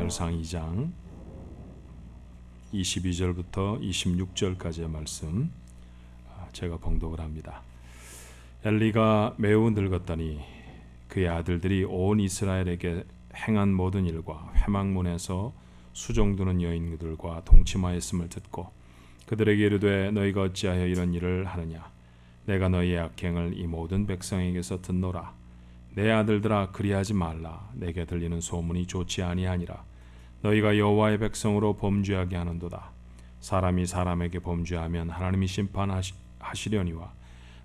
사무엘상 2장 22절부터 26절까지의 말씀 제가 봉독을 합니다. 엘리가 매우 늙었더니 그의 아들들이 온 이스라엘에게 행한 모든 일과 회막문에서 수종드는 여인들과 동침하였음을 듣고 그들에게 이르되 너희가 어찌하여 이런 일을 하느냐 내가 너희의 악행을 이 모든 백성에게서 듣노라. 내 아들들아 그리하지 말라. 내게 들리는 소문이 좋지 아니하니라. 너희가 여호와의 백성으로 범죄하게 하는도다. 사람이 사람에게 범죄하면 하나님이 심판하시려니와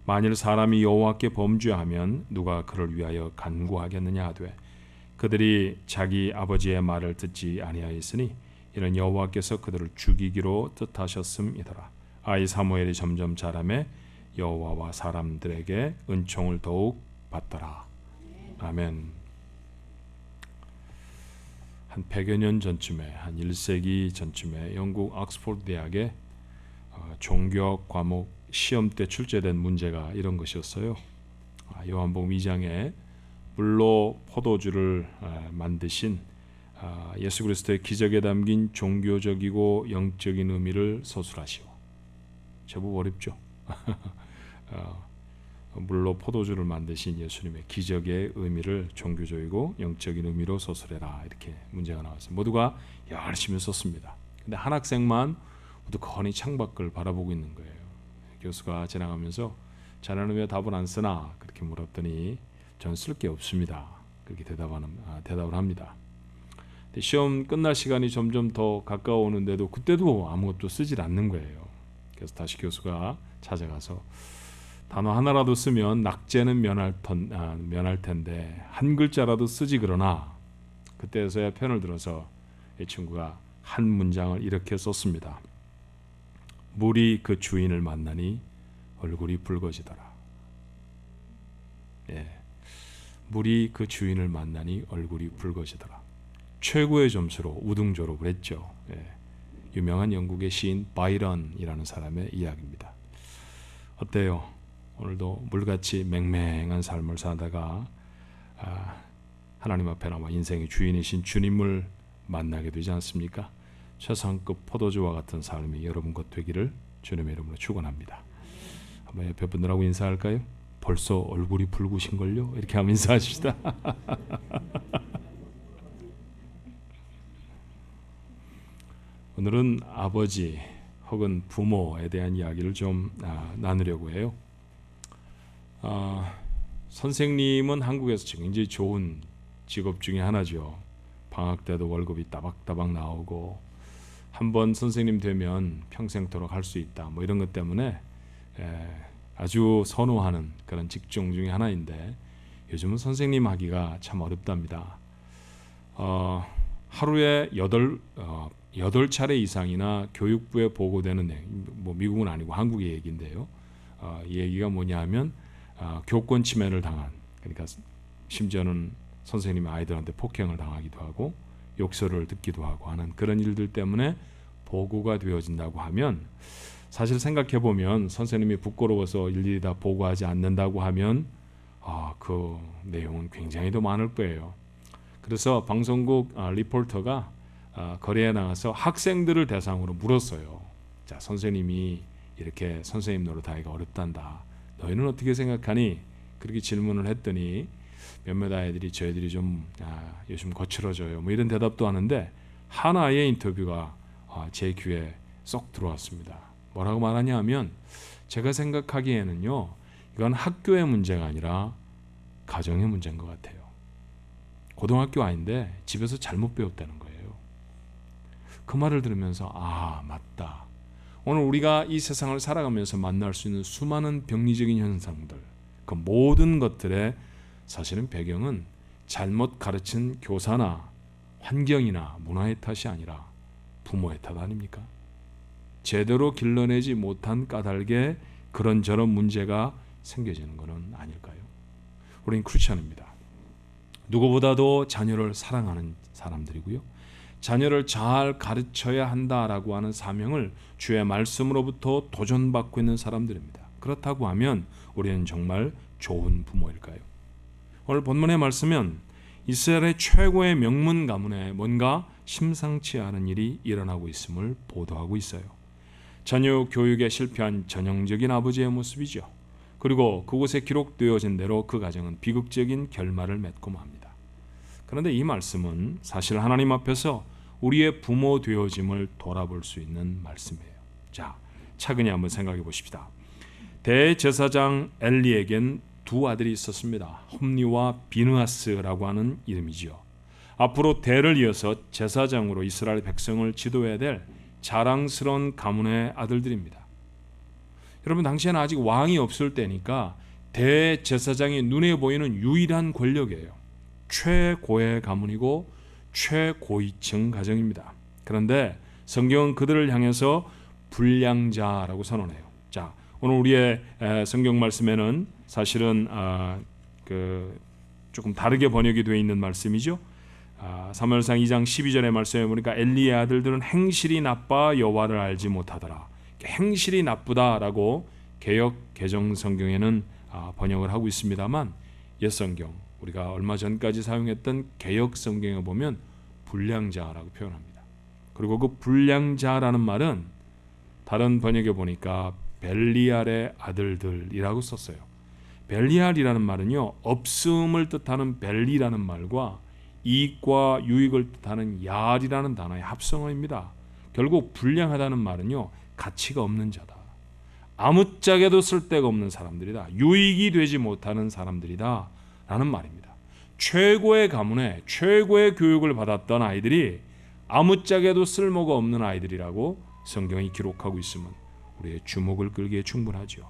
만일 사람이 여호와께 범죄하면 누가 그를 위하여 간구하겠느냐 하되 그들이 자기 아버지의 말을 듣지 아니하였으니 이는 여호와께서 그들을 죽이기로 뜻하셨음이더라. 아이 사무엘이 점점 자라매 여호와와 사람들에게 은총을 더욱 받더라. 아멘. 한 100여 년 전쯤에 한 1세기 전쯤에 영국 옥스퍼드 대학의 종교학 과목 시험 때 출제된 문제가 이런 것이었어요. 요한복음 2장에 물로 포도주를 만드신 예수 그리스도의 기적에 담긴 종교적이고 영적인 의미를 서술하시오. 제법 어렵죠. 물로 포도주를 만드신 예수님의 기적의 의미를 종교적이고 영적인 의미로 서술해라. 이렇게 문제가 나왔어요. 모두가 열심히 썼습니다. 근데 한 학생만 우두커니 창밖을 바라보고 있는 거예요. 교수가 지나가면서 자네는 왜 답을 안 쓰나? 그렇게 물었더니 전 쓸 게 없습니다. 그렇게 대답을 합니다. 근데 시험 끝날 시간이 점점 더 가까워오는데도 그때도 아무것도 쓰질 않는 거예요. 그래서 다시 교수가 찾아가서 단어 하나라도 쓰면 낙제는 면할 텐데 한 글자라도 쓰지 그러나 그때서야 편을 들어서 이 친구가 한 문장을 이렇게 썼습니다. 물이 그 주인을 만나니 얼굴이 붉어지더라. 물이 그 주인을 만나니 얼굴이 붉어지더라. 최고의 점수로 우등 졸업을 했죠. 유명한 영국의 시인 바이런이라는 사람의 이야기입니다. 어때요? 오늘도 물같이 맹맹한 삶을 살다가 하나님 앞에 나와 인생의 주인이신 주님을 만나게 되지 않습니까? 최상급 포도주와 같은 삶이 여러분 것 되기를 주님의 이름으로 축원합니다. 한번 옆에 분들하고 인사할까요? 벌써 얼굴이 붉으신걸요? 이렇게 하면 인사하시다. 오늘은 아버지 혹은 부모에 대한 이야기를 좀 나누려고 해요. 선생님은 한국에서 굉장히 좋은 직업 중에 하나죠. 방학 때도 월급이 따박따박 나오고 한번 선생님 되면 평생토록 할 수 있다. 뭐 이런 것 때문에 아주 선호하는 그런 직종 중에 하나인데 요즘은 선생님 하기가 참 어렵답니다. 하루에 8차례 이상이나 교육부에 보고되는 내용, 뭐 미국은 아니고 한국의 얘기인데요. 이 얘기가 뭐냐 하면 교권 침해를 당한, 그러니까 심지어는 선생님이 아이들한테 폭행을 당하기도 하고 욕설을 듣기도 하고 하는 그런 일들 때문에 보고가 되어진다고 하면 사실 생각해보면 선생님이 부끄러워서 일일이 다 보고하지 않는다고 하면 그 내용은 굉장히 더 많을 거예요. 그래서 방송국 리포터가 거리에 나가서 학생들을 대상으로 물었어요. 자, 선생님이 이렇게 선생님 노릇하기가 어렵단다. 너희는 어떻게 생각하니? 그렇게 질문을 했더니 몇몇 아이들이 저희들이 좀 요즘 거칠어져요. 뭐 이런 대답도 하는데 하나의 인터뷰가 제 귀에 쏙 들어왔습니다. 뭐라고 말하냐 하면 제가 생각하기에는요. 이건 학교의 문제가 아니라 가정의 문제인 것 같아요. 고등학교 아이인데 집에서 잘못 배웠다는 거예요. 그 말을 들으면서 맞다. 오늘 우리가 이 세상을 살아가면서 만날 수 있는 수많은 병리적인 현상들, 그 모든 것들의 사실은 배경은 잘못 가르친 교사나 환경이나 문화의 탓이 아니라 부모의 탓 아닙니까? 제대로 길러내지 못한 까닭에 그런저런 문제가 생겨지는 것은 아닐까요? 우리는 크리스천입니다. 누구보다도 자녀를 사랑하는 사람들이고요. 자녀를 잘 가르쳐야 한다라고 하는 사명을 주의 말씀으로부터 도전받고 있는 사람들입니다. 그렇다고 하면 우리는 정말 좋은 부모일까요? 오늘 본문의 말씀은 이스라엘의 최고의 명문 가문에 뭔가 심상치 않은 일이 일어나고 있음을 보도하고 있어요. 자녀 교육에 실패한 전형적인 아버지의 모습이죠. 그리고 그곳에 기록되어진 대로 그 가정은 비극적인 결말을 맺고 맙니다. 그런데 이 말씀은 사실 하나님 앞에서 우리의 부모 되어짐을 돌아볼 수 있는 말씀이에요. 자, 차근히 한번 생각해 보십시다. 대제사장 엘리에겐 두 아들이 있었습니다. 홈리와 비느하스라고 하는 이름이지요. 앞으로 대를 이어서 제사장으로 이스라엘 백성을 지도해야 될 자랑스러운 가문의 아들들입니다. 여러분, 당시에는 아직 왕이 없을 때니까 대제사장이 눈에 보이는 유일한 권력이에요. 최고의 가문이고 최고위층 가정입니다. 그런데 성경은 그들을 향해서 불량자라고 선언해요. 자, 오늘 우리의 성경 말씀에는 사실은 조금 다르게 번역이 되어 있는 말씀이죠. 사무엘상 2장 12절의 말씀에 보니까 엘리의 아들들은 행실이 나빠 여호와를 알지 못하더라. 행실이 나쁘다라고 개역 개정 성경에는 번역을 하고 있습니다만, 옛 성경 우리가 얼마 전까지 사용했던 개역 성경에 보면 불량자라고 표현합니다. 그리고 그 불량자라는 말은 다른 번역에 보니까 벨리알의 아들들이라고 썼어요. 벨리알이라는 말은요, 없음을 뜻하는 벨리라는 말과 이익과 유익을 뜻하는 야알이라는 단어의 합성어입니다. 결국 불량하다는 말은요, 가치가 없는 자다, 아무짝에도 쓸데가 없는 사람들이다, 유익이 되지 못하는 사람들이다 라는 말입니다. 최고의 가문에 최고의 교육을 받았던 아이들이 아무짝에도 쓸모가 없는 아이들이라고 성경이 기록하고 있으면 우리의 주목을 끌기에 충분하죠.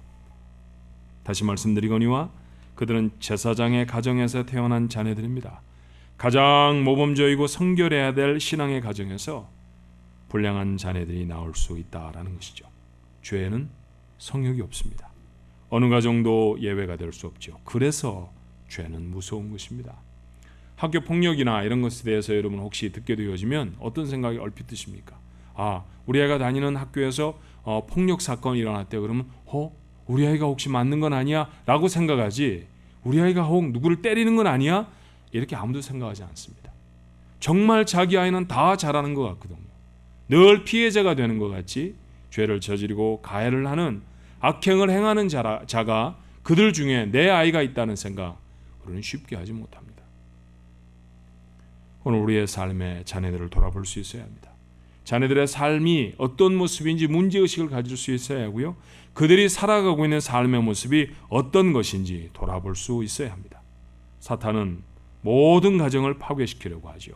다시 말씀드리거니와 그들은 제사장의 가정에서 태어난 자녀들입니다. 가장 모범적이고 성결해야 될 신앙의 가정에서 불량한 자녀들이 나올 수 있다라는 것이죠. 죄에는 성욕이 없습니다. 어느 가정도 예외가 될 수 없죠. 그래서 죄는 무서운 것입니다. 학교 폭력이나 이런 것에 대해서 여러분 혹시 듣게 되어지면 어떤 생각이 얼핏 드십니까? 우리 아이가 다니는 학교에서 폭력 사건이 일어났대요. 그러면 우리 아이가 혹시 맞는 건 아니야? 라고 생각하지, 우리 아이가 혹 누구를 때리는 건 아니야? 이렇게 아무도 생각하지 않습니다. 정말 자기 아이는 다 잘하는 것 같거든요. 늘 피해자가 되는 것 같이 죄를 저지르고 가해를 하는, 악행을 행하는 자가 그들 중에 내 아이가 있다는 생각, 우리는 쉽게 하지 못합니다. 오늘 우리의 삶의 자녀들을 돌아볼 수 있어야 합니다. 자녀들의 삶이 어떤 모습인지 문제의식을 가질 수 있어야 하고요, 그들이 살아가고 있는 삶의 모습이 어떤 것인지 돌아볼 수 있어야 합니다. 사탄은 모든 가정을 파괴시키려고 하죠.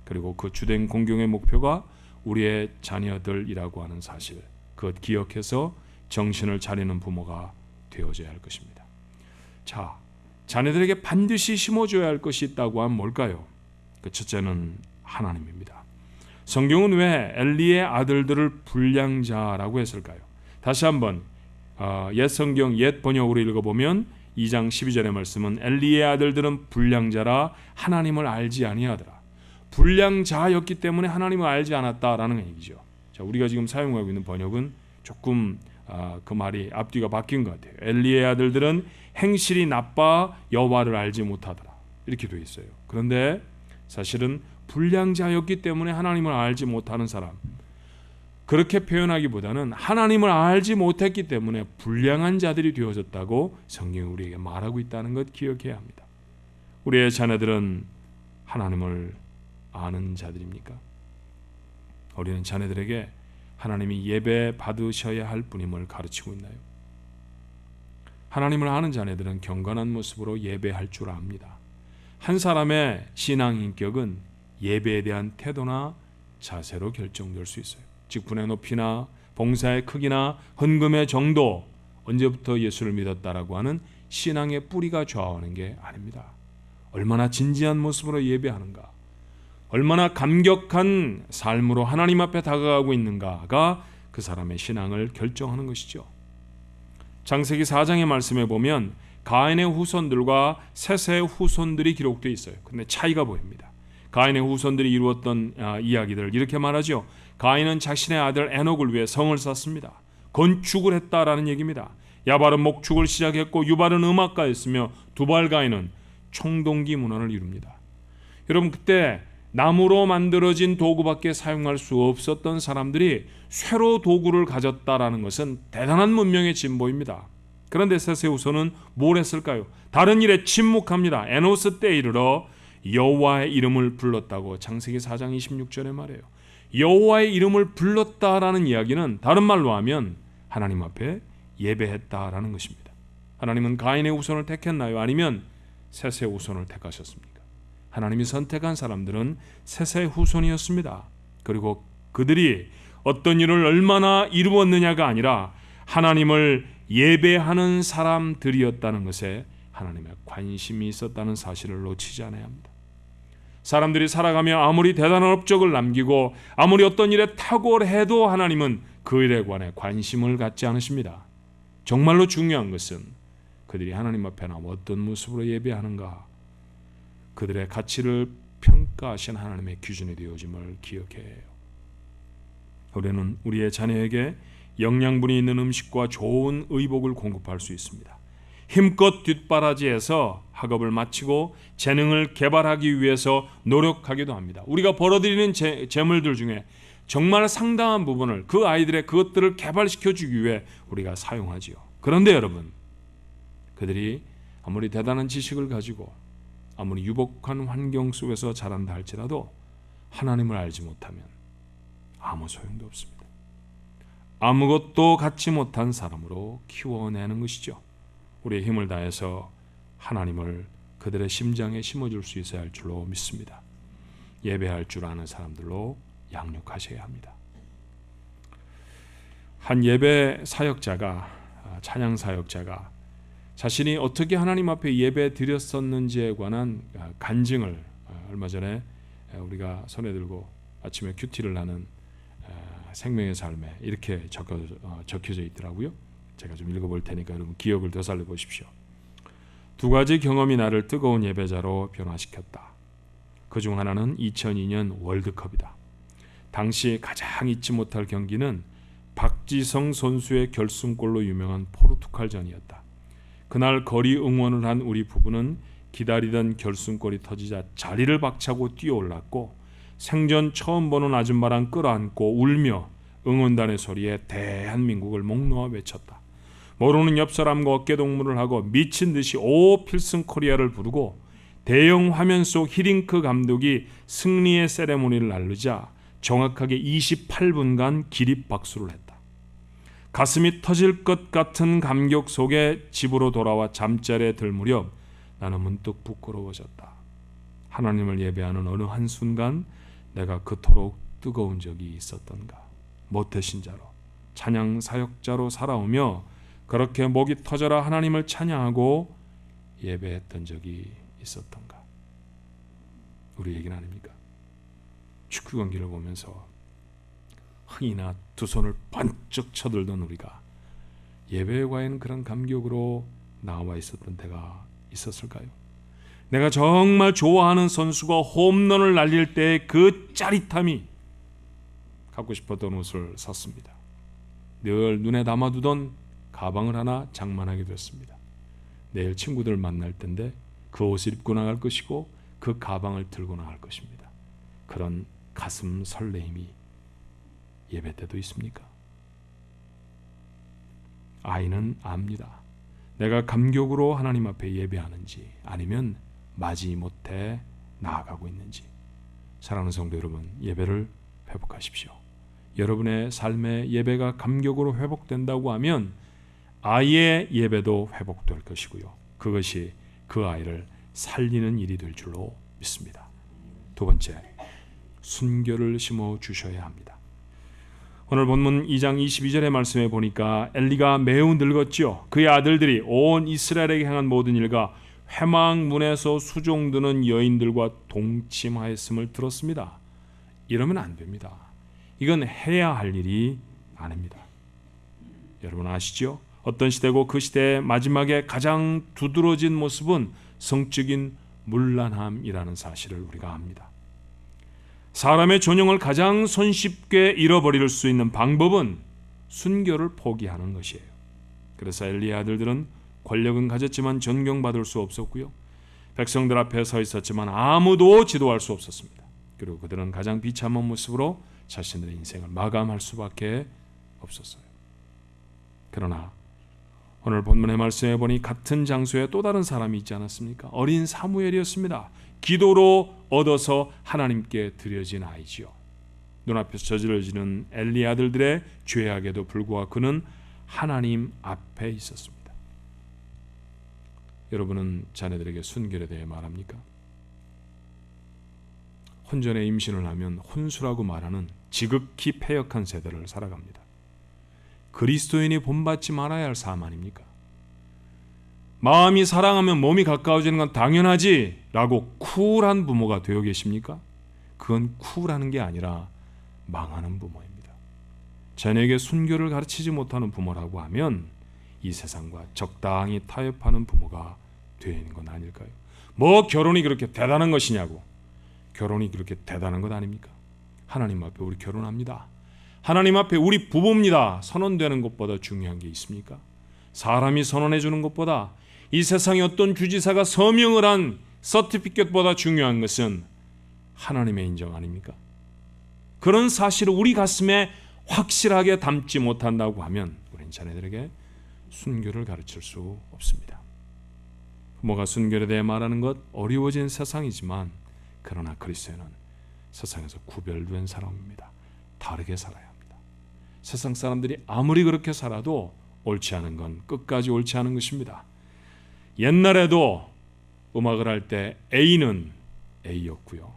그리고 그 주된 공격의 목표가 우리의 자녀들이라고 하는 사실, 그것 기억해서 정신을 차리는 부모가 되어져야 할 것입니다. 자, 자녀들에게 반드시 심어줘야 할 것이 있다고 하면 뭘까요? 그 첫째는 하나님입니다. 성경은 왜 엘리의 아들들을 불량자라고 했을까요? 다시 한번 옛 성경 옛 번역으로 읽어보면 2장 12절의 말씀은 엘리의 아들들은 불량자라 하나님을 알지 아니하더라. 불량자였기 때문에 하나님을 알지 않았다라는 얘기죠. 자, 우리가 지금 사용하고 있는 번역은 조금 그 말이 앞뒤가 바뀐 것 같아요. 엘리의 아들들은 행실이 나빠 여호와를 알지 못하더라, 이렇게 되어 있어요. 그런데 사실은 불량자였기 때문에 하나님을 알지 못하는 사람, 그렇게 표현하기보다는 하나님을 알지 못했기 때문에 불량한 자들이 되어졌다고 성경이 우리에게 말하고 있다는 것 기억해야 합니다. 우리의 자녀들은 하나님을 아는 자들입니까? 우리는 자녀들에게 하나님이 예배 받으셔야 할 분임을 가르치고 있나요? 하나님을 아는 자녀들은 경건한 모습으로 예배할 줄 압니다. 한 사람의 신앙 인격은 예배에 대한 태도나 자세로 결정될 수 있어요. 직분의 높이나 봉사의 크기나 헌금의 정도, 언제부터 예수를 믿었다라고 하는 신앙의 뿌리가 좌우하는 게 아닙니다. 얼마나 진지한 모습으로 예배하는가, 얼마나 감격한 삶으로 하나님 앞에 다가가고 있는가가 그 사람의 신앙을 결정하는 것이죠. 창세기 4장의 말씀에 보면 가인의 후손들과 셋의 후손들이 기록되어 있어요. 근데 차이가 보입니다. 가인의 후손들이 이루었던 이야기들을 이렇게 말하죠. 가인은 자신의 아들 에녹을 위해 성을 쌓습니다. 건축을 했다라는 얘기입니다. 야발은 목축을 시작했고 유발은 음악가였으며 두발 가인은 청동기 문헌을 이룹니다. 여러분, 그때 나무로 만들어진 도구밖에 사용할 수 없었던 사람들이 쇠로 도구를 가졌다라는 것은 대단한 문명의 진보입니다. 그런데 세세우선은 뭘 했을까요? 다른 일에 침묵합니다. 에노스 때에 이르러 여호와의 이름을 불렀다고 창세기 4장 26절에 말해요. 여호와의 이름을 불렀다라는 이야기는 다른 말로 하면 하나님 앞에 예배했다라는 것입니다. 하나님은 가인의 후손을 택했나요? 아니면 셋의 후손을 택하셨습니까? 하나님이 선택한 사람들은 셋의 후손이었습니다. 그리고 그들이 어떤 일을 얼마나 이루었느냐가 아니라 하나님을 예배하는 사람들이었다는 것에 하나님의 관심이 있었다는 사실을 놓치지 않아야 합니다. 사람들이 살아가며 아무리 대단한 업적을 남기고 아무리 어떤 일에 탁월해도 하나님은 그 일에 관해 관심을 갖지 않으십니다. 정말로 중요한 것은 그들이 하나님 앞에 나와 어떤 모습으로 예배하는가, 그들의 가치를 평가하신 하나님의 기준이 되어짐을 기억해야 해요. 우리는 우리의 자녀에게 영양분이 있는 음식과 좋은 의복을 공급할 수 있습니다. 힘껏 뒷바라지에서 학업을 마치고 재능을 개발하기 위해서 노력하기도 합니다. 우리가 벌어들이는 재물들 중에 정말 상당한 부분을 그 아이들의 그것들을 개발시켜주기 위해 우리가 사용하지요. 그런데 여러분, 그들이 아무리 대단한 지식을 가지고 아무리 유복한 환경 속에서 자란다 할지라도 하나님을 알지 못하면 아무 소용도 없습니다. 아무것도 갖지 못한 사람으로 키워내는 것이죠. 우리의 힘을 다해서 하나님을 그들의 심장에 심어줄 수 있어야 할 줄로 믿습니다. 예배할 줄 아는 사람들로 양육하셔야 합니다. 한 예배 사역자가, 찬양 사역자가 자신이 어떻게 하나님 앞에 예배 드렸었는지에 관한 간증을 얼마 전에 우리가 손에 들고 아침에 큐티를 하는 생명의 삶에 이렇게 적혀져 있더라고요. 제가 좀 읽어볼 테니까 여러분 기억을 되살려 보십시오. 두 가지 경험이 나를 뜨거운 예배자로 변화시켰다. 그중 하나는 2002년 월드컵이다. 당시 가장 잊지 못할 경기는 박지성 선수의 결승골로 유명한 포르투갈전이었다. 그날 거리 응원을 한 우리 부부는 기다리던 결승골이 터지자 자리를 박차고 뛰어올랐고 생전 처음 보는 아줌마랑 끌어안고 울며 응원단의 소리에 대한민국을 목 놓아 외쳤다. 모르는 옆 사람과 어깨동무를 하고 미친 듯이 오 필승 코리아를 부르고 대형 화면 속 히딩크 감독이 승리의 세레모니를 알리자 정확하게 28분간 기립박수를 했다. 가슴이 터질 것 같은 감격 속에 집으로 돌아와 잠자리에 들 무렵 나는 문득 부끄러워졌다. 하나님을 예배하는 어느 한순간 내가 그토록 뜨거운 적이 있었던가. 모태신자로 찬양 사역자로 살아오며 그렇게 목이 터져라 하나님을 찬양하고 예배했던 적이 있었던가. 우리 얘기는 아닙니까? 축구 경기를 보면서 흥이나 두 손을 번쩍 쳐들던 우리가 예배에 관한 그런 감격으로 나와 있었던 때가 있었을까요? 내가 정말 좋아하는 선수가 홈런을 날릴 때의 그 짜릿함이 갖고 싶었던 옷을 샀습니다. 늘 눈에 담아두던 가방을 하나 장만하게 됐습니다. 내일 친구들 만날 텐데 그 옷을 입고 나갈 것이고 그 가방을 들고 나갈 것입니다. 그런 가슴 설레임이 예배 때도 있습니까? 아이는 압니다. 내가 감격으로 하나님 앞에 예배하는지 아니면 마지못해 나아가고 있는지. 사랑하는 성도 여러분, 예배를 회복하십시오. 여러분의 삶의 예배가 감격으로 회복된다고 하면 아이의 예배도 회복될 것이고요. 그것이 그 아이를 살리는 일이 될 줄로 믿습니다. 두 번째, 순교를 심어 주셔야 합니다. 오늘 본문 2장 22절의 말씀에 보니까 엘리가 매우 늙었지요. 그의 아들들이 온 이스라엘에게 행한 모든 일과 회막문에서 수종드는 여인들과 동침하였음을 들었습니다. 이러면 안 됩니다. 이건 해야 할 일이 아닙니다. 여러분 아시죠? 어떤 시대고 그 시대의 마지막에 가장 두드러진 모습은 성적인 문란함이라는 사실을 우리가 압니다. 사람의 존영을 가장 손쉽게 잃어버릴 수 있는 방법은 순교를 포기하는 것이에요. 그래서 엘리의 아들들은 권력은 가졌지만 존경받을 수 없었고요. 백성들 앞에 서 있었지만 아무도 지도할 수 없었습니다. 그리고 그들은 가장 비참한 모습으로 자신들의 인생을 마감할 수밖에 없었어요. 그러나 오늘 본문의 말씀에 보니 같은 장소에 또 다른 사람이 있지 않았습니까? 어린 사무엘이었습니다. 기도로 얻어서 하나님께 드려진 아이지요. 눈앞에서 저질러지는 엘리 아들들의 죄악에도 불구하고 그는 하나님 앞에 있었습니다. 여러분은 자녀들에게 순결에 대해 말합니까? 혼전에 임신을 하면 혼수라고 말하는 지극히 패역한 세대를 살아갑니다. 그리스도인이 본받지 말아야 할 삶 아닙니까? 마음이 사랑하면 몸이 가까워지는 건 당연하지 라고 쿨한 부모가 되어 계십니까? 그건 쿨하는 게 아니라 망하는 부모입니다. 자녀에게 순교를 가르치지 못하는 부모라고 하면 이 세상과 적당히 타협하는 부모가 되어 있는 건 아닐까요? 뭐 결혼이 그렇게 대단한 것이냐고. 결혼이 그렇게 대단한 것 아닙니까? 하나님 앞에 우리 결혼합니다. 하나님 앞에 우리 부부입니다. 선언되는 것보다 중요한 게 있습니까? 사람이 선언해 주는 것보다 이 세상에 어떤 주지사가 서명을 한 서티피켓보다 중요한 것은 하나님의 인정 아닙니까? 그런 사실을 우리 가슴에 확실하게 담지 못한다고 하면 우리는 자녀들에게 순교를 가르칠 수 없습니다. 부모가 순교에 대해 말하는 것 어려워진 세상이지만 그러나 그리스도인은 세상에서 구별된 사람입니다. 다르게 살아야 합니다. 세상 사람들이 아무리 그렇게 살아도 옳지 않은 건 끝까지 옳지 않은 것입니다. 옛날에도 음악을 할 때 A는 A였고요.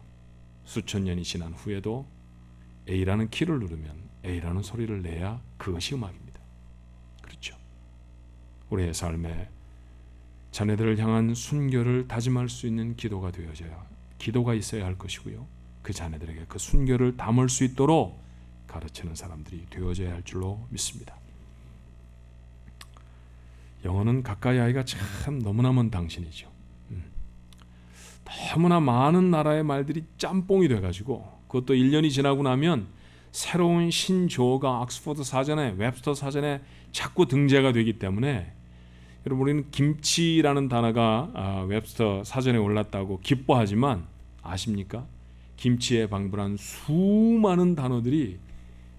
수천 년이 지난 후에도 A라는 키를 누르면 A라는 소리를 내야 그것이 음악입니다. 그렇죠. 우리의 삶에 자녀들을 향한 순교를 다짐할 수 있는 기도가 있어야 할 것이고요. 그 자녀들에게 그 순교를 담을 수 있도록 가르치는 사람들이 되어져야 할 줄로 믿습니다. 영어는 가까이 하기가 참 너무나 먼 당신이죠. 너무나 많은 나라의 말들이 짬뽕이 돼가지고 그것도 1년이 지나고 나면 새로운 신조어가 옥스퍼드 사전에 웹스터 사전에 자꾸 등재가 되기 때문에 여러분 우리는 김치라는 단어가 웹스터 사전에 올랐다고 기뻐하지만 아십니까? 김치에 방불한 수많은 단어들이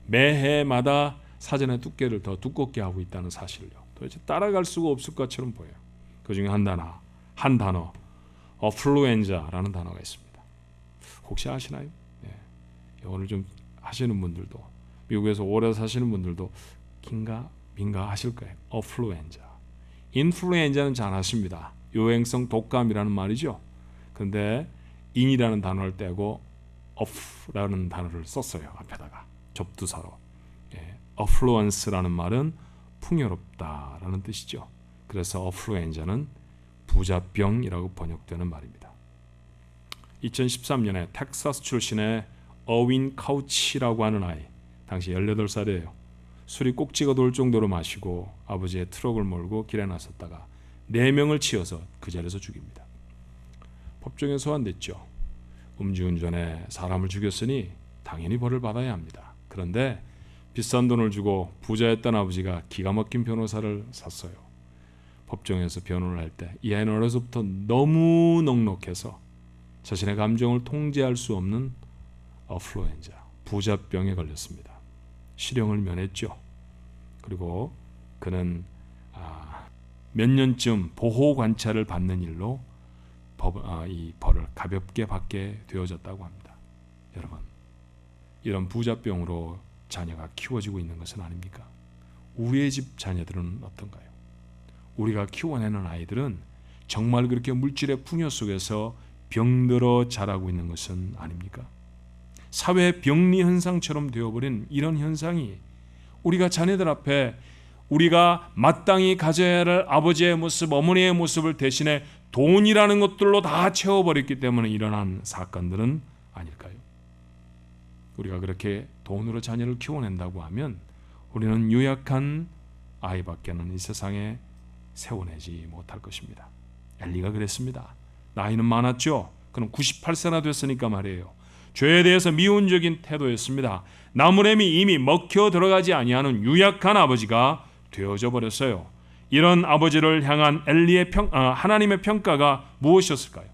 매해마다 사전의 두께를 더 두껍게 하고 있다는 사실을요. 도대체 따라갈 수가 없을 것처럼 보여요. 그 중에 한 단어 어플루엔자라는 단어가 있습니다. 혹시 아시나요? 네. 영어를 좀 하시는 분들도 미국에서 오래 사시는 분들도 민가 하실 거예요. 어플루엔자. 인플루엔자는 잘 아십니다. 요행성 독감이라는 말이죠. 그런데 인이라는 단어를 떼고 of라는 단어를 썼어요. 앞에다가 접두사로. affluence라는 말은 풍요롭다라는 뜻이죠. 그래서 어플루엔자는 부자병이라고 번역되는 말입니다. 2013년에 텍사스 출신의 어윈 카우치라고 하는 아이, 당시 18살이에요. 술이 꼭지가 돌 정도로 마시고 아버지의 트럭을 몰고 길에 나섰다가 4명을 치어서 그 자리에서 죽입니다. 법정에 소환됐죠. 음주운전에 사람을 죽였으니 당연히 벌을 받아야 합니다. 그런데 비싼 돈을 주고 부자였던 아버지가 기가 막힌 변호사를 샀어요. 법정에서 변호를 할 때 이 아이는 어려서부터 너무 넉넉해서 자신의 감정을 통제할 수 없는 어플루엔자, 부자병에 걸렸습니다. 실형을 면했죠. 그리고 그는 몇 년쯤 보호 관찰을 받는 일로 이 벌을 가볍게 받게 되어졌다고 합니다. 여러분, 이런 부자병으로 자녀가 키워지고 있는 것은 아닙니까? 우리의 집 자녀들은 어떤가요? 우리가 키워내는 아이들은 정말 그렇게 물질의 풍요 속에서 병들어 자라고 있는 것은 아닙니까? 사회 병리 현상처럼 되어버린 이런 현상이 우리가 자녀들 앞에 우리가 마땅히 가져야 할 아버지의 모습, 어머니의 모습을 대신에 돈이라는 것들로 다 채워버렸기 때문에 일어난 사건들은 아닐까요? 우리가 그렇게 돈으로 자녀를 키워낸다고 하면 우리는 유약한 아이밖에는 이 세상에 세워내지 못할 것입니다. 엘리가 그랬습니다. 나이는 많았죠. 그럼 98세나 됐으니까 말이에요. 죄에 대해서 미온적인 태도였습니다. 나무램이 이미 먹혀 들어가지 아니하는 유약한 아버지가 되어져 버렸어요. 이런 아버지를 향한 엘리의 하나님의 평가가 무엇이었을까요?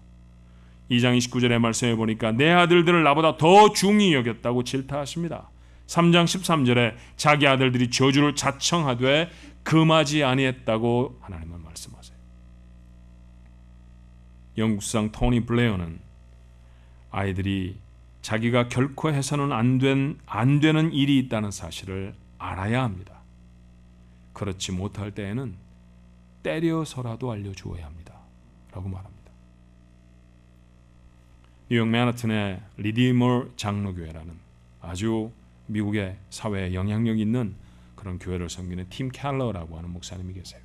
2장 29절의 말씀에 보니까 내 아들들을 나보다 더 중히 여겼다고 질타하십니다. 3장 13절에 자기 아들들이 저주를 자청하되 금하지 아니했다고 하나님은 말씀하세요. 영국상 토니 블레어는 아이들이 자기가 결코 해서는 안 되는 일이 있다는 사실을 알아야 합니다. 그렇지 못할 때에는 때려서라도 알려주어야 합니다. 라고 말합니다. 뉴욕 맨하튼의 리디머 장로교회라는 아주 미국의 사회에 영향력 있는 그런 교회를 섬기는 팀 켈러라고 하는 목사님이 계세요.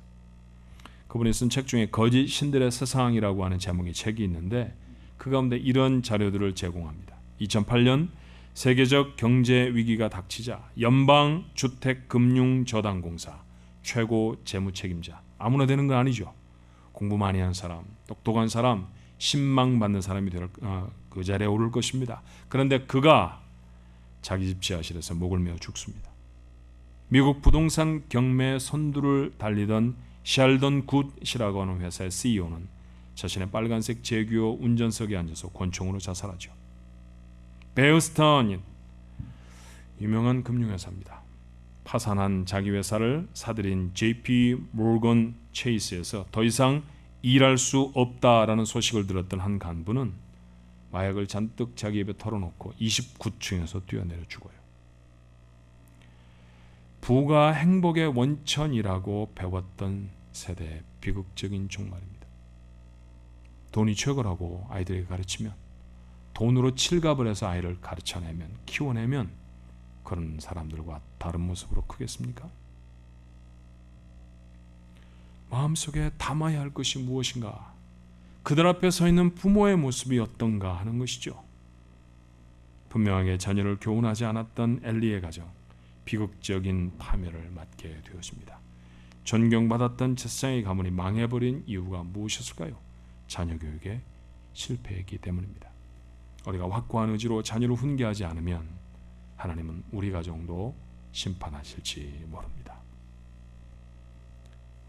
그분이 쓴 책 중에 거짓 신들의 세상이라고 하는 제목의 책이 있는데 그 가운데 이런 자료들을 제공합니다. 2008년 세계적 경제 위기가 닥치자 연방주택금융저당공사 최고 재무책임자, 아무나 되는 건 아니죠. 공부 많이 한 사람, 똑똑한 사람, 신망받는 사람이 그 자리에 오를 것입니다. 그런데 그가 자기 집 지하실에서 목을 메어 죽습니다. 미국 부동산 경매 선두를 달리던 셸던 굿이라고 하는 회사의 CEO는 자신의 빨간색 제규어 운전석에 앉아서 권총으로 자살하죠. 베어 스턴, 유명한 금융회사입니다. 파산한 자기 회사를 사들인 JP 모건 체이스에서 더 이상 일할 수 없다라는 소식을 들었던 한 간부는 마약을 잔뜩 자기 입에 털어놓고 29층에서 뛰어내려 죽어요. 부가 행복의 원천이라고 배웠던 세대의 비극적인 종말입니다. 돈이 최고라고 아이들에게 가르치면, 돈으로 칠갑을 해서 아이를 가르쳐내면, 키워내면 그런 사람들과 다른 모습으로 크겠습니까? 마음속에 담아야 할 것이 무엇인가? 그들 앞에 서 있는 부모의 모습이 어떤가 하는 것이죠. 분명하게 자녀를 교훈하지 않았던 엘리의 가정, 비극적인 파멸을 맞게 되었습니다. 존경받았던 제사장의 가문이 망해버린 이유가 무엇이었을까요? 자녀 교육의 실패이기 때문입니다. 우리가 확고한 의지로 자녀를 훈계하지 않으면 하나님은 우리 가정도 심판하실지 모릅니다.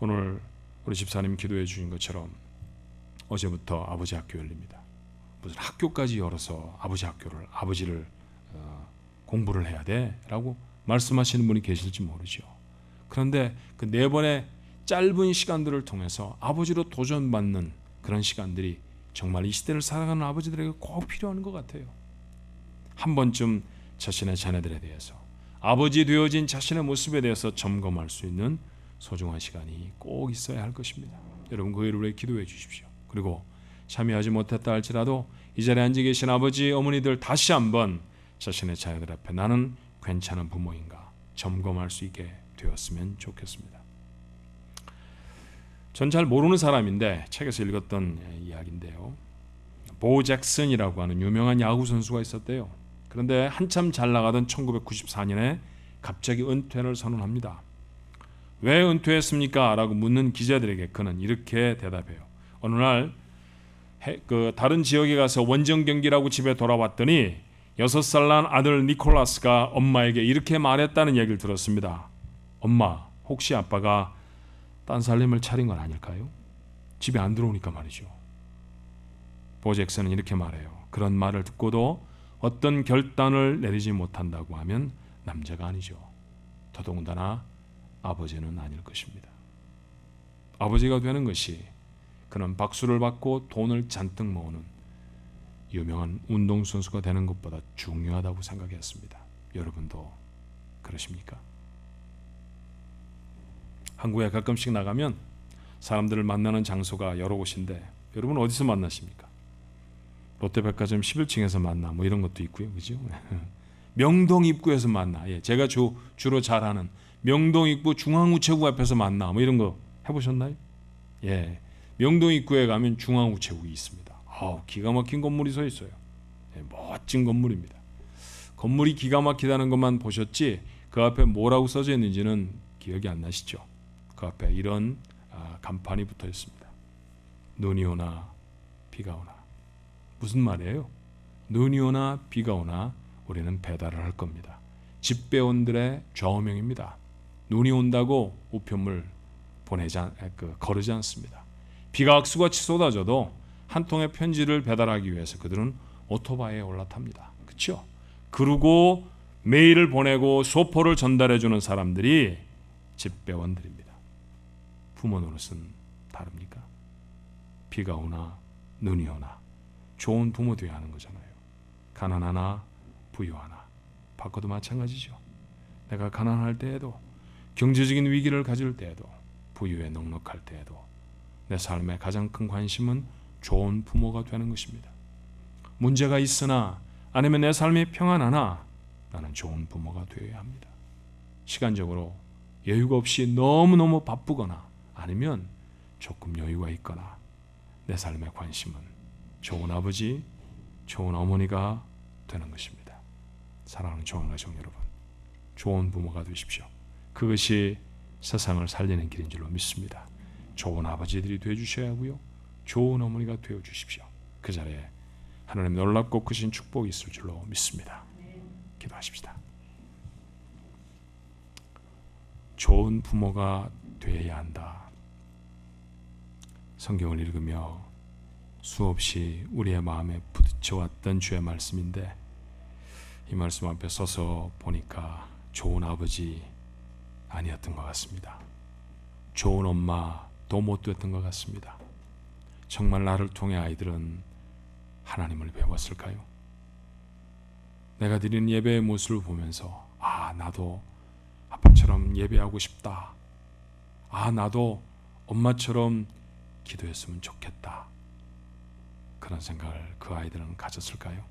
오늘 우리 집사님 기도해 주신 것처럼 어제부터 아버지 학교 열립니다. 무슨 학교까지 열어서 아버지를 공부를 해야 돼? 라고 말씀하시는 분이 계실지 모르죠. 그런데 그 4번의 짧은 시간들을 통해서 아버지로 도전받는 그런 시간들이 정말 이 시대를 살아가는 아버지들에게 꼭 필요한 것 같아요. 한 번쯤 자신의 자녀들에 대해서, 아버지 되어진 자신의 모습에 대해서 점검할 수 있는 소중한 시간이 꼭 있어야 할 것입니다. 여러분 그 일을 위해 기도해 주십시오. 그리고 참여하지 못했다 할지라도 이 자리에 앉아 계신 아버지, 어머니들 다시 한번 자신의 자녀들 앞에 나는 괜찮은 부모인가 점검할 수 있게 되었으면 좋겠습니다. 전 잘 모르는 사람인데 책에서 읽었던 이야기인데요. 보 잭슨이라고 하는 유명한 야구 선수가 있었대요. 그런데 한참 잘 나가던 1994년에 갑자기 은퇴를 선언합니다. 왜 은퇴했습니까? 라고 묻는 기자들에게 그는 이렇게 대답해요. 어느 날 다른 지역에 가서 원정 경기라고 집에 돌아왔더니 6살 난 아들 니콜라스가 엄마에게 이렇게 말했다는 얘기를 들었습니다. 엄마, 혹시 아빠가 딴 살림을 차린 건 아닐까요? 집에 안 들어오니까 말이죠. 보 잭슨은 이렇게 말해요. 그런 말을 듣고도 어떤 결단을 내리지 못한다고 하면 남자가 아니죠. 더더군다나 아버지는 아닐 것입니다. 아버지가 되는 것이 그는 박수를 받고 돈을 잔뜩 모으는 유명한 운동선수가 되는 것보다 중요하다고 생각했습니다. 여러분도 그러십니까? 한국에 가끔씩 나가면 사람들을 만나는 장소가 여러 곳인데 여러분 어디서 만나십니까? 롯데백화점 11층에서 만나 뭐 이런 것도 있고요. 그죠? 명동 입구에서 만나. 제가 주로 잘 아는 명동 입구 중앙우체국 앞에서 만나 뭐 이런 거 해보셨나요? 예, 명동 입구에 가면 중앙우체국이 있습니다. 기가 막힌 건물이 서 있어요. 멋진 건물입니다. 건물이 기가 막히다는 것만 보셨지 그 앞에 뭐라고 써져 있는지는 기억이 안 나시죠? 그 앞에 이런 간판이 붙어 있습니다. 눈이 오나 비가 오나. 무슨 말이에요? 눈이 오나 비가 오나 우리는 배달을 할 겁니다. 집배원들의 좌우명입니다. 눈이 온다고 우편물 거르지 않습니다. 비가 악수같이 쏟아져도 한 통의 편지를 배달하기 위해서 그들은 오토바이에 올라탑니다. 그렇죠? 그리고 메일을 보내고 소포를 전달해주는 사람들이 집배원들입니다. 부모 노릇은 다릅니까? 비가 오나 눈이 오나 좋은 부모 되어야 하는 거잖아요. 가난하나 부유하나 바꿔도 마찬가지죠. 내가 가난할 때에도, 경제적인 위기를 가질 때에도, 부유에 넉넉할 때에도 내 삶의 가장 큰 관심은 좋은 부모가 되는 것입니다. 문제가 있으나 아니면 내 삶이 평안하나 나는 좋은 부모가 되어야 합니다. 시간적으로 여유가 없이 너무너무 바쁘거나 아니면 조금 여유가 있거나 내 삶의 관심은 좋은 아버지, 좋은 어머니가 되는 것입니다. 사랑하는 좋은 가족 여러분, 좋은 부모가 되십시오. 그것이 세상을 살리는 길인 줄로 믿습니다. 좋은 아버지들이 되어주셔야 하고요, 좋은 어머니가 되어주십시오. 그 자리에 하나님 놀랍고 크신 축복이 있을 줄로 믿습니다. 기도하십시다. 좋은 부모가 되어야 한다. 성경을 읽으며 수없이 우리의 마음에 부딪혀왔던 주의 말씀인데, 이 말씀 앞에 서서 보니까 좋은 아버지 아니었던 것 같습니다. 좋은 엄마도 못 됐던 것 같습니다. 정말 나를 통해 아이들은 하나님을 배웠을까요? 내가 드리는 예배의 모습을 보면서 나도 아빠처럼 예배하고 싶다. 나도 엄마처럼 기도했으면 좋겠다. 그런 생각을 그 아이들은 가졌을까요?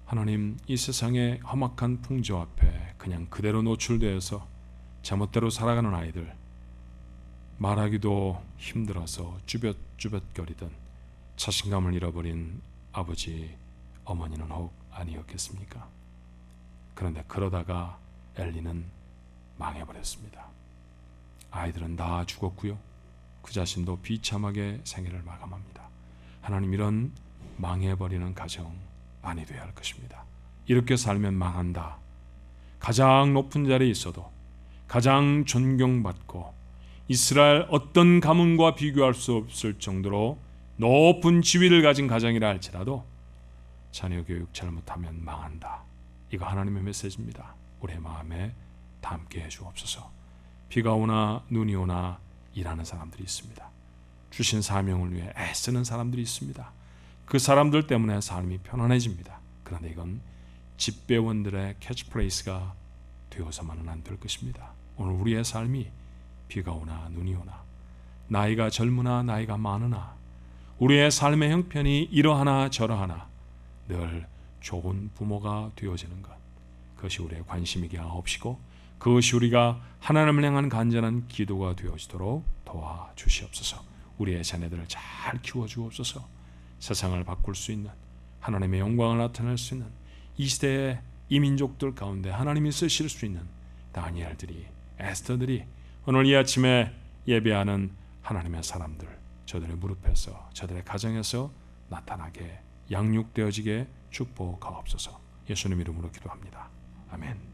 하나님, 이 세상의 험악한 풍조 앞에 그냥 그대로 노출되어서 제멋대로 살아가는 아이들, 말하기도 힘들어서 쭈뼛쭈뼛거리던 자신감을 잃어버린 아버지, 어머니는 혹 아니었겠습니까? 그런데 그러다가 엘리는 망해버렸습니다. 아이들은 다 죽었고요, 그 자신도 비참하게 생애를 마감합니다. 하나님, 이런 망해버리는 가정 아니 되어야 할 것입니다. 이렇게 살면 망한다. 가장 높은 자리에 있어도, 가장 존경받고 이스라엘 어떤 가문과 비교할 수 없을 정도로 높은 지위를 가진 가정이라 할지라도 자녀 교육 잘못하면 망한다. 이거 하나님의 메시지입니다. 우리의 마음에 담게 해주옵소서. 비가 오나 눈이 오나 일하는 사람들이 있습니다. 주신 사명을 위해 애쓰는 사람들이 있습니다. 그 사람들 때문에 삶이 편안해집니다. 그런데 이건 집배원들의 캐치프레이스가 되어서만은 안 될 것입니다. 오늘 우리의 삶이 비가 오나 눈이 오나, 나이가 젊으나 나이가 많으나, 우리의 삶의 형편이 이러하나 저러하나 늘 좋은 부모가 되어지는 것, 그것이 우리의 관심이게 하옵시고 그것이 우리가 하나님을 향한 간절한 기도가 되어지도록 도와주시옵소서. 우리의 자녀들을 잘 키워주옵소서. 세상을 바꿀 수 있는, 하나님의 영광을 나타낼 수 있는 이 시대의 이 민족들 가운데 하나님이 쓰실 수 있는 다니엘들이, 에스더들이, 오늘 이 아침에 예배하는 하나님의 사람들, 저들의 무릎에서, 저들의 가정에서 나타나게 양육되어지게 축복하옵소서. 예수님 이름으로 기도합니다. 아멘.